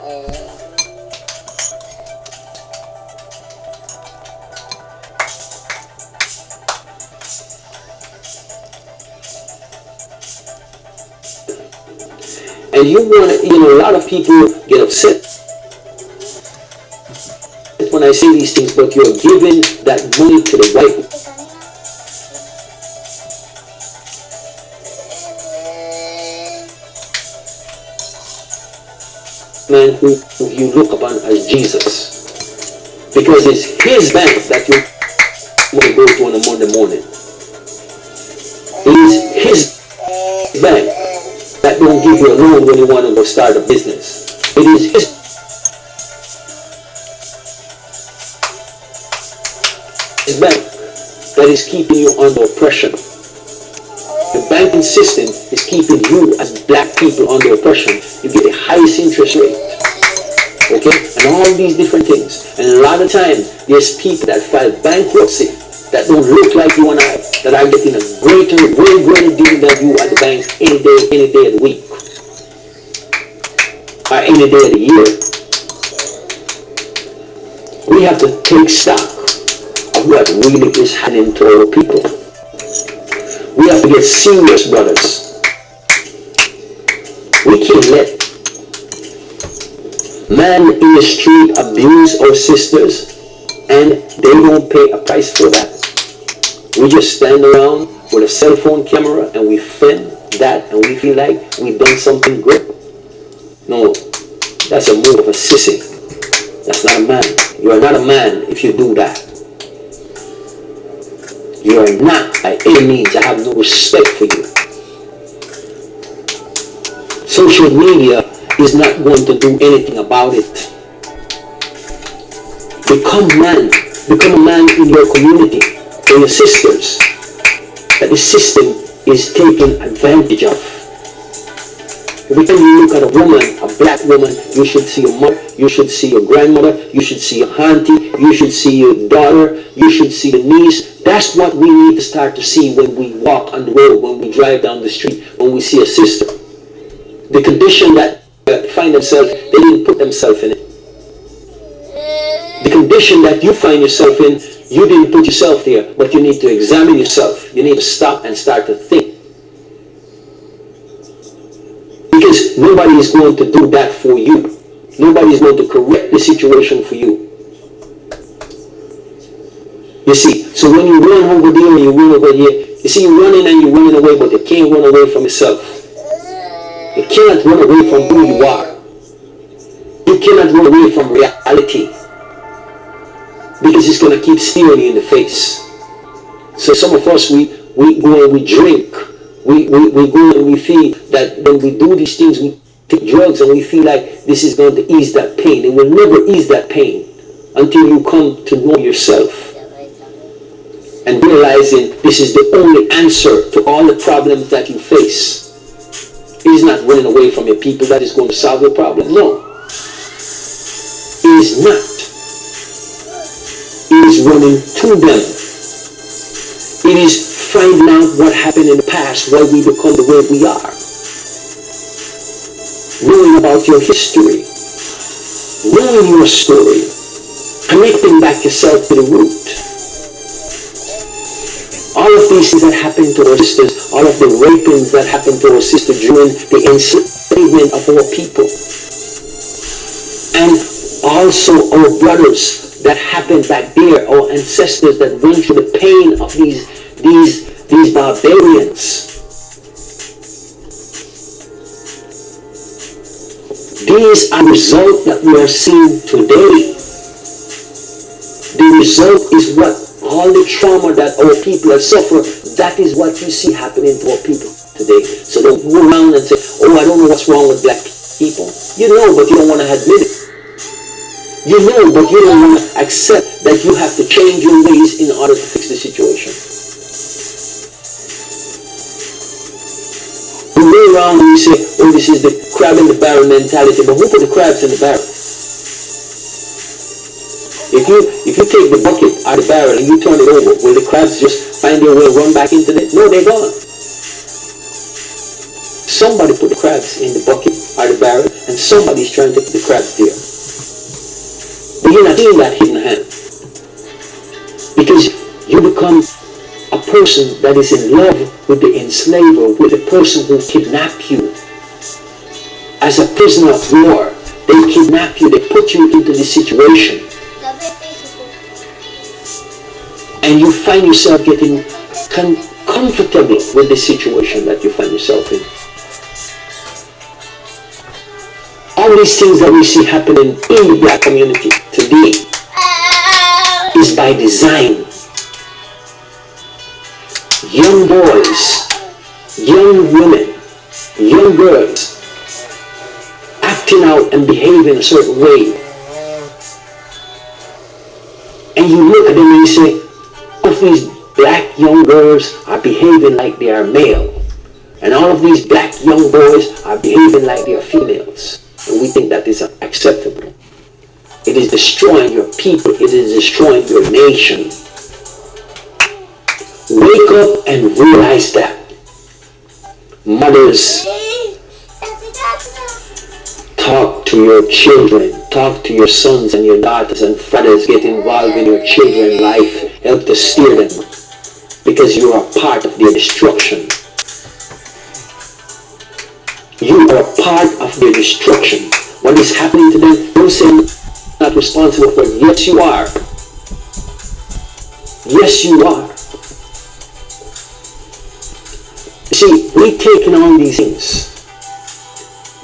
And you want to, a lot of people get upset when I say these things, but you're giving that money to the white man who you look upon as Jesus. Because it's his bank that you want to go to on a Monday morning. It is his bank that don't give you a loan when you want to go start a business. It is his bank that is keeping you under oppression. The banking system is keeping you as black people under oppression. You get the highest interest rate. Okay? And all these different things. And a lot of times, there's people that file bankruptcy that don't look like you and I, that are getting a greater, way greater deal than you at the banks any day of the week. Or any day of the year. We have to take stock of what really is happening to our people. We have to get serious, brothers. We can't let man in the street abuse our sisters and they don't pay a price for that. We just stand around with a cell phone camera and we film that and we feel like we've done something good. No, that's a move of a sissy. That's not a man. You are not a man if you do that. You are not, by any means, I have no respect for you. Social media is not going to do anything about it. Become man. Become a man in your community, for your sisters, that the system is taking advantage of. Every time you look at a woman, a black woman, you should see your mother, you should see your grandmother, you should see your auntie, you should see your daughter, you should see the niece. That's what we need to start to see when we walk on the road, when we drive down the street, when we see a sister. The condition that they find themselves, they didn't put themselves in it. The condition that you find yourself in, you didn't put yourself there, but you need to examine yourself. You need to stop and start to think. Because nobody is going to do that for you. Nobody is going to correct the situation for you. You see, so when you run over there and you run over here, you see, you're running and you're running away, but you can't run away from yourself. You cannot run away from who you are. You cannot run away from reality. Because it's going to keep staring you in the face. So some of us, we go and we drink. We go and we feel that when we do these things, we take drugs and we feel like this is going to ease that pain. It will never ease that pain until you come to know yourself. And realizing this is the only answer to all the problems that you face. It is not running away from your people that is going to solve your problem. No. It is not. It is running to them. It is finding out what happened in the past, why we become the way we are. Knowing about your history. Knowing your story. Connecting back yourself to the root. All of these things that happened to our sisters, all of the rapings that happened to our sisters during the enslavement of our people. And also our brothers that happened back there, our ancestors that went through the pain of these barbarians. These are the results that we are seeing today. The result is what? All the trauma that our people have suffered, that is what you see happening to our people today. So don't go around and say, oh, I don't know what's wrong with black people. You know, but you don't want to admit it. You know, but you don't want to accept that you have to change your ways in order to fix the situation. We go around and we say, oh, this is the crab in the barrel mentality, but who put the crabs in the barrel? If you take the bucket out of the barrel and you turn it over, will the crabs just find their way and run back into it? No, they're gone. Somebody put the crabs in the bucket or the barrel, and somebody's trying to take the crab there. But you're not seeing that hidden hand. Because you become a person that is in love with the enslaver, with the person who kidnapped you. As a prisoner of war, they kidnap you, they put you into this situation. And you find yourself getting comfortable with the situation that you find yourself in. All these things that we see happening in the black community today is by design. Young boys, young women, young girls acting out and behaving a certain way. And you look at them and you say, all of these black young girls are behaving like they are male. And all of these black young boys are behaving like they are females. And we think that is acceptable. It is destroying your people. It is destroying your nation. Wake up and realize that. Mothers, talk to your children. Talk to your sons and your daughters, and fathers, get involved in your children's life. Help to steer them. Because you are part of their destruction. You are part of their destruction. What is happening to them, don't say you're not responsible for it. Yes, you are. Yes, you are. See, we're taking on these things.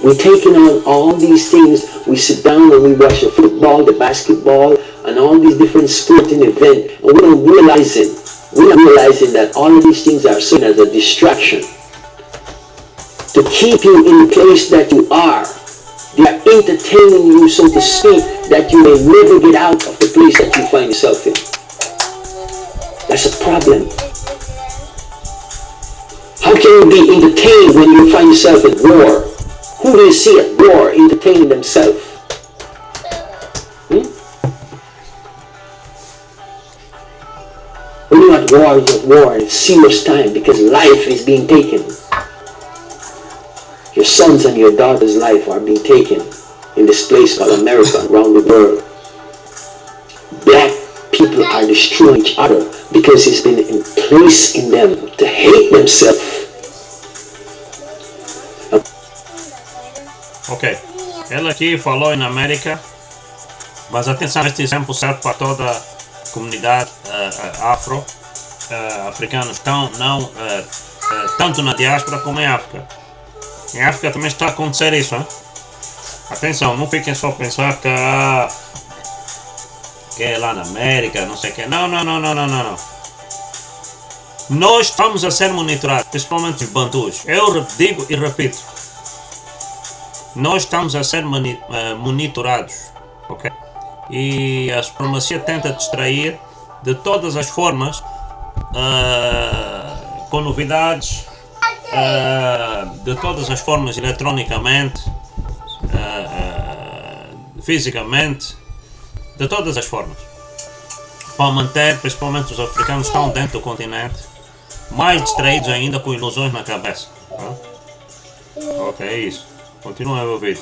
We're taking on all these things. We sit down and we watch the football, the basketball, and all these different sporting events, and we don't realize it. We're not realizing that all of these things are seen as a distraction to keep you in the place that you are. They are entertaining you, so to speak, that you may never get out of the place that you find yourself in. That's a problem. How can you be entertained when you find yourself at war? Who do you see at war entertaining themselves? When you're at war, it's serious time because life is being taken. Your sons and your daughters' life are being taken in this place called America, around the world. Black people are destroying each other because it's been in place in them to hate themselves. Ok, ele aqui falou em América, mas atenção, este exemplo serve para toda a comunidade africanos, tanto na diáspora como em África. Em África também está a acontecer isso, hein? Atenção, não fiquem só a pensar que é lá na América, não sei o que. Não. Nós estamos a ser monitorados, principalmente os bantus. Eu digo e repito. Nós estamos a ser monitorados, ok? E a supremacia tenta distrair de todas as formas, com novidades, de todas as formas, eletronicamente, fisicamente, de todas as formas, para manter, principalmente os africanos que estão dentro do continente, mais distraídos ainda, com ilusões na cabeça. Ok, é isso. Continua a ouvir.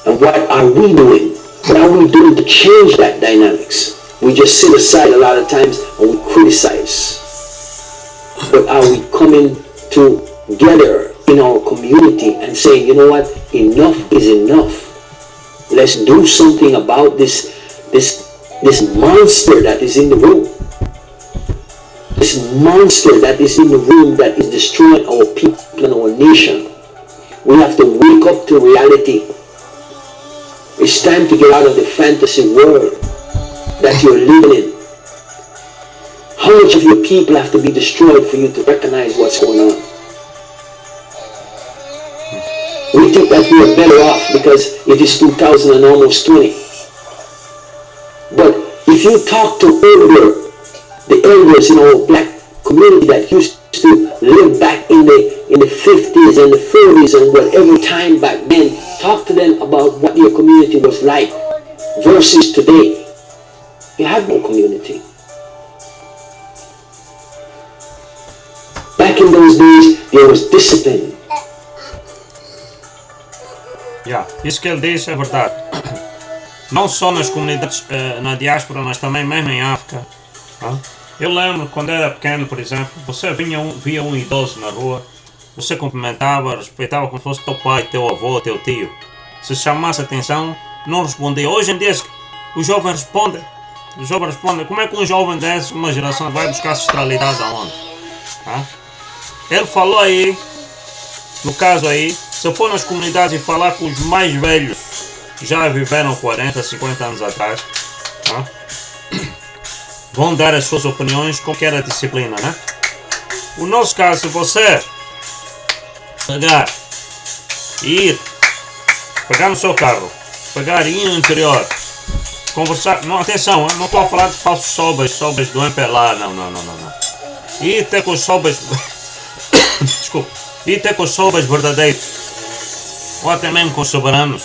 And what are we doing? What are we doing to change that dynamics? We just sit aside a lot of times and we criticize. But are we coming together in our community and saying, you know what, enough is enough. Let's do something about this monster that is in the room. This monster that is in the room that is destroying our people and our nation. We have to wake up to reality. It's time to get out of the fantasy world that you're living in. How much of your people have to be destroyed for you to recognize what's going on? We think that we are better off because it is 2000 and almost 20. But if you talk to the elders in our black community that used to live back in the 50s and the 40s and whatever time back then, talk to them about what your community was like versus today. You have no community. Back in those days, there was discipline. Isso que ele diz é verdade. Não só nas comunidades na diáspora, mas também mesmo em África. Eu lembro quando era pequeno, por exemplo, você via um idoso na rua, você cumprimentava, respeitava como se fosse teu pai, teu avô, teu tio. Se chamasse atenção, não respondia. Hoje em dia os jovens respondem. Como é que um jovem desse, uma geração, vai buscar ancestralidade aonde? Ele falou aí, no caso aí, se for nas comunidades e falar com os mais velhos, já viveram 40, 50 anos atrás, vão dar as suas opiniões com qualquer disciplina, né? O nosso caso, se você pegar no seu carro, ir no interior, conversar, não, atenção, não estou a falar de falsos sobres do Pela, não. E ter com os sobres, desculpa, e ter com os sobres verdadeiros, ou até mesmo com os soberanos,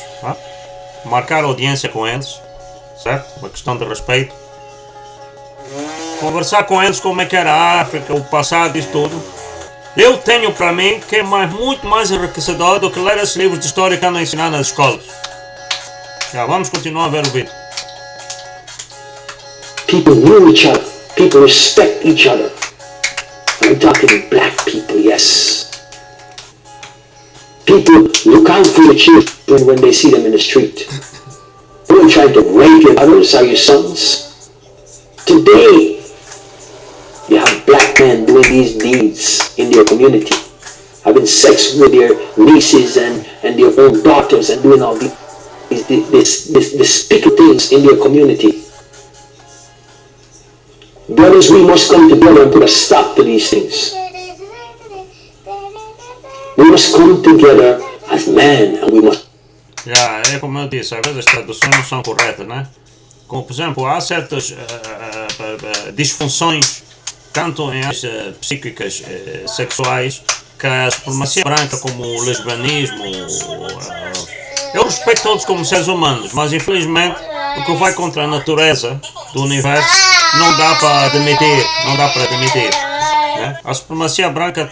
marcar audiência com eles, certo? Uma questão de respeito. Conversar com eles como é que era a África, o passado, isso tudo. Eu tenho para mim que é muito mais enriquecedor do que ler esses livros de história que andam a ensinar nas escolas. Vamos continuar a ver o vídeo. People knew each other. People respect each other. I'm talking black people, yes. People look out for your children when they see them in the street. They don't try to rape your daughters or your sons. Today, you have black men doing these deeds in their community, having sex with their nieces and their own daughters and doing all these despicable things in their community. Brothers, we must come together and put a stop to these things. We must come together as men and we must... É como eu disse, às vezes as traduções não são corretas, né? Como, por exemplo, há certas disfunções, tanto em áreas psíquicas, sexuais, que a supremacia branca, como o lesbianismo, eu respeito todos como seres humanos, mas infelizmente o que vai contra a natureza do universo não dá para admitir, né? A supremacia branca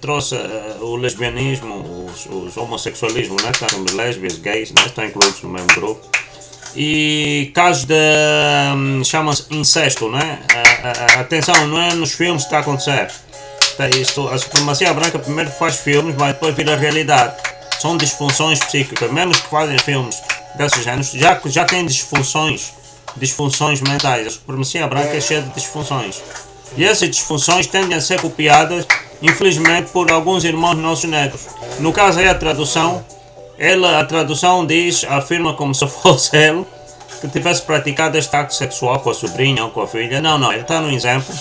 trouxe o lesbianismo, os homossexualismo, né? Tanto lésbias, gays, né? Estão incluídos no mesmo grupo. E casos de chama-se incesto, né? Atenção, não é nos filmes que está a acontecer. A supremacia branca primeiro faz filmes, mas depois vira realidade. São disfunções psíquicas, mesmo que fazem filmes desses géneros, já têm disfunções mentais. A supremacia branca é cheia de disfunções. E essas disfunções tendem a ser copiadas, infelizmente, por alguns irmãos nossos negros. No caso aí a tradução afirma como se fosse ele que tivesse praticado este acto sexual com a sobrinha ou com a filha. Não, ele está no exemplo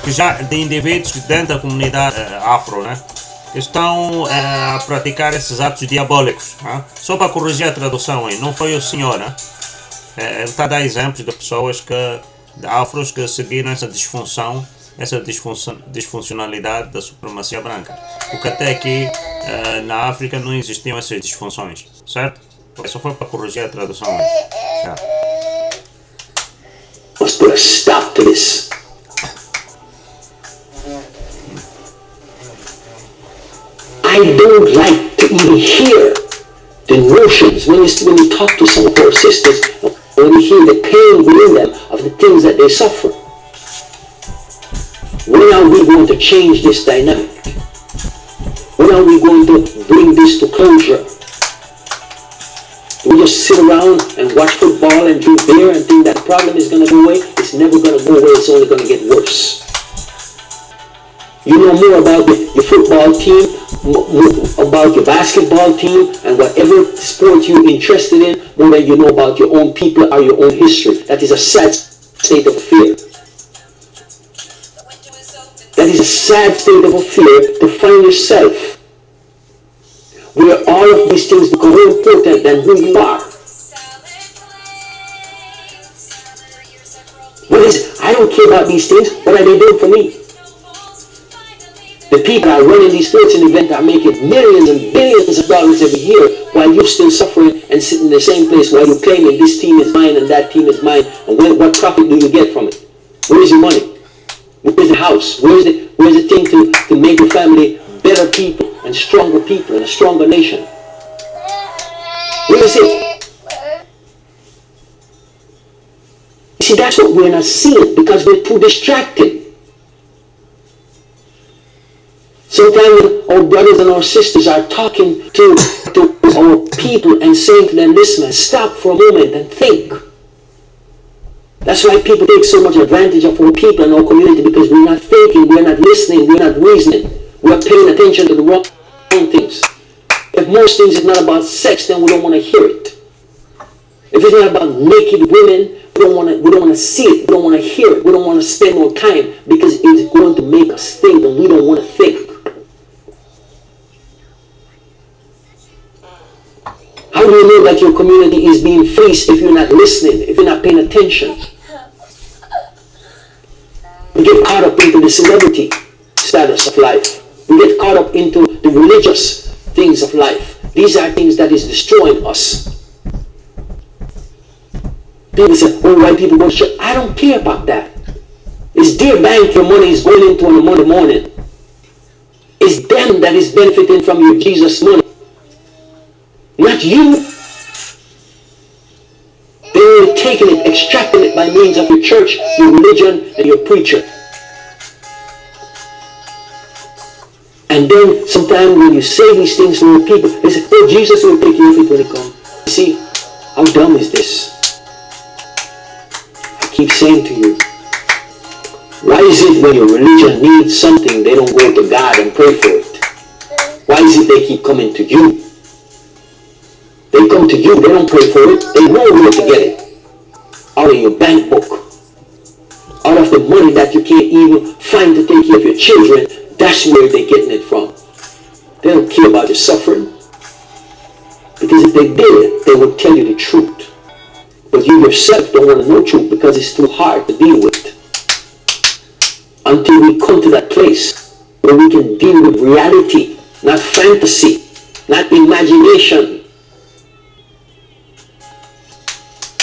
que já de indivíduos dentro da comunidade afro, né? Estão a praticar esses atos diabólicos, né? Só para corrigir a tradução aí, não foi o senhor, né? Ele está a dar exemplos de pessoas de afros que seguiram essa disfuncionalidade da supremacia branca, porque até aqui na África não existiam essas disfunções, certo? Só foi para corrigir a tradução aí. Must put a stop to this. I don't like to even hear the notions when you talk to some of our sisters, when you hear the pain within them of the things that they suffer. When are we going to change this dynamic? When are we going to bring this to closure? We just sit around and watch football and drink beer and think that problem is going to go away. It's never going to go away, it's only going to get worse. You know more about your football team, about your basketball team, and whatever sport you're interested in, more than you know about your own people or your own history. That is a sad state of fear. That is a sad state of fear to find yourself where all of these things become more important than who you are. I don't care about these things. What are they doing for me? The people are running these sports and events are making millions and billions of dollars every year while you're still suffering and sitting in the same place while you're claiming this team is mine and that team is mine. And what profit do you get from it? Where is your money? Where's the house? Where's the thing to make your family better people and a stronger nation? Where is it? You see, that's what we're not seeing because we're too distracted. Sometimes our brothers and our sisters are talking to our people and saying to them, listen, stop for a moment and think. That's why people take so much advantage of our people and our community, because we're not thinking, we're not listening, we're not reasoning. We're paying attention to the wrong things. If most things is not about sex, then we don't want to hear it. If it's not about naked women, we don't want to see it, we don't want to hear it, we don't want to spend more time, because it's going to make us think and we don't want to think. How do you know that your community is being fleeced if you're not listening, if you're not paying attention? We get caught up into the celebrity status of life. We get caught up into the religious things of life. These are things that is destroying us. People say, oh, white people go to church. I don't care about that. It's their bank your money is going into on a Monday morning. It's them that is benefiting from your Jesus money. Not you. They're taking it, extracting it by means of your church, your religion, and your preacher. And then sometimes when you say these things to the people, they say, oh, Jesus will take care of it when he comes. You see, how dumb is this? I keep saying to you, why is it when your religion needs something, they don't go to God and pray for it? Why is it they keep coming to you? They come to you, they don't pray for it, they know where to get it. Out of your bank book. Out of the money that you can't even find to take care of your children, that's where they're getting it from. They don't care about your suffering. Because if they did, they would tell you the truth. But you yourself don't want to know truth because it's too hard to deal with. Until we come to that place where we can deal with reality, not fantasy, not imagination.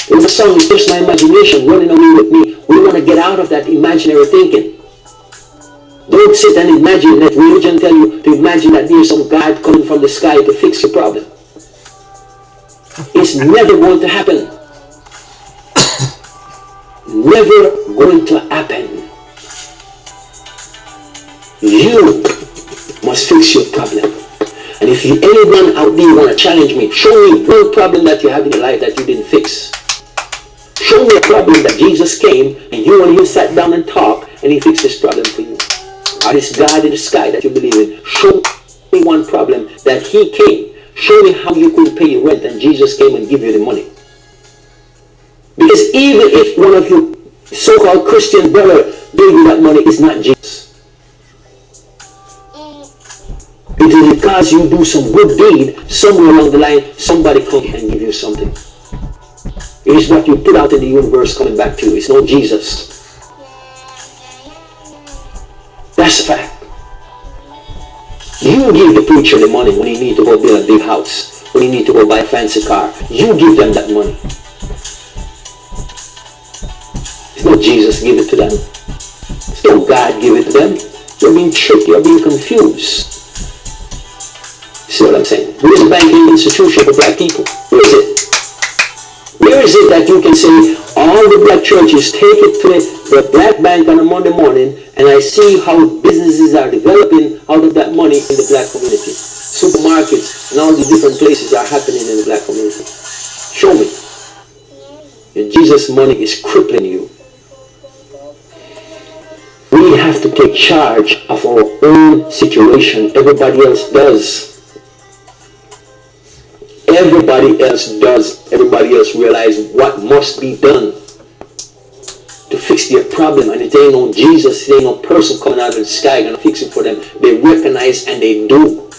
There's a song, it's just my imagination running away with me. We want to get out of that imaginary thinking. Don't sit and imagine, let religion tell you to imagine that there's some God coming from the sky to fix your problem. It's never going to happen. Never going to happen. You must fix your problem. And if anyone out there want to challenge me, show me one problem that you have in your life that you didn't fix. Show me a problem that Jesus came and you sat down and talked and he fixed this problem for you. Or this God in the sky that you believe in. Show me one problem that he came. Show me how you could pay your rent and Jesus came and give you the money. Because even if one of your so-called Christian brother gave you that money, it's not Jesus. It is because you do some good deed, somewhere along the line, somebody come and give you something. It is what you put out in the universe coming back to you. It's not Jesus. That's a fact. You give the preacher the money when he need to go build a big house, when he need to go buy a fancy car. You give them that money. It's not Jesus give it to them. It's not God give it to them. You're being tricked. You're being confused. See what I'm saying? Where is the banking institution for black people? Where is it? Where is it that you can say all the black churches take it to the black bank on a Monday morning and I see how businesses are developing out of that money in the black community? Supermarkets and all the different places are happening in the black community. Show me. And Jesus' money is crippling you. We have to take charge of our own situation. Everybody else does. Everybody else does. Everybody else realizes what must be done to fix their problem. And it ain't no Jesus, it ain't no person coming out of the sky gonna fix it for them. They recognize and they do.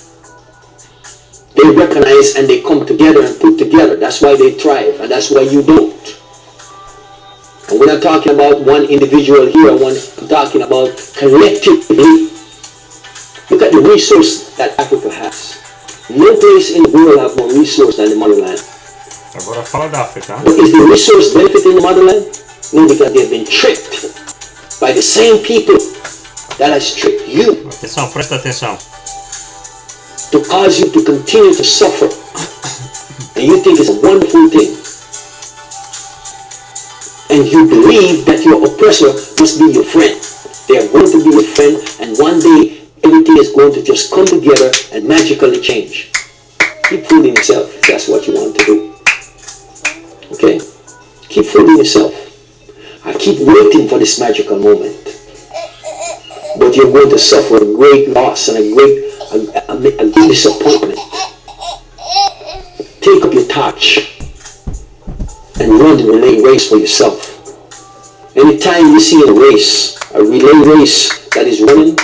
They recognize and they come together and put together. That's why they thrive, and that's why you don't. And we're not talking about one individual here, I'm talking about collectively. Look at the resource that Africa has. No place in the world have more resource than the motherland. Agora fala da África. But is the resource benefiting the motherland? No, because they've been tricked by the same people that has tricked you. Atenção, presta atenção. To cause you to continue to suffer. and you think it's a wonderful thing, and you believe that your oppressor must be your friend. They are going to be your friend, and one day everything is going to just come together and magically change. Keep fooling yourself if that's what you want to do. Okay? Keep fooling yourself. I keep waiting for this magical moment. But you're going to suffer a great loss and a great disappointment. Take up your torch and run the relay race for yourself. Anytime you see a race, a relay race that is running,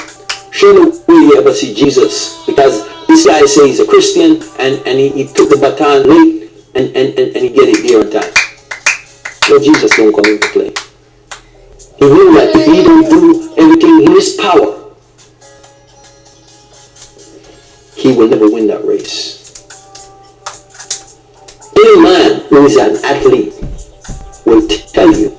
show no way you ever see Jesus, because this guy says he's a Christian and he took the baton late and he get it there on time. No, Jesus don't come into play. He knew that if he don't do everything in his power, he will never win that race. Any man who is an athlete will tell you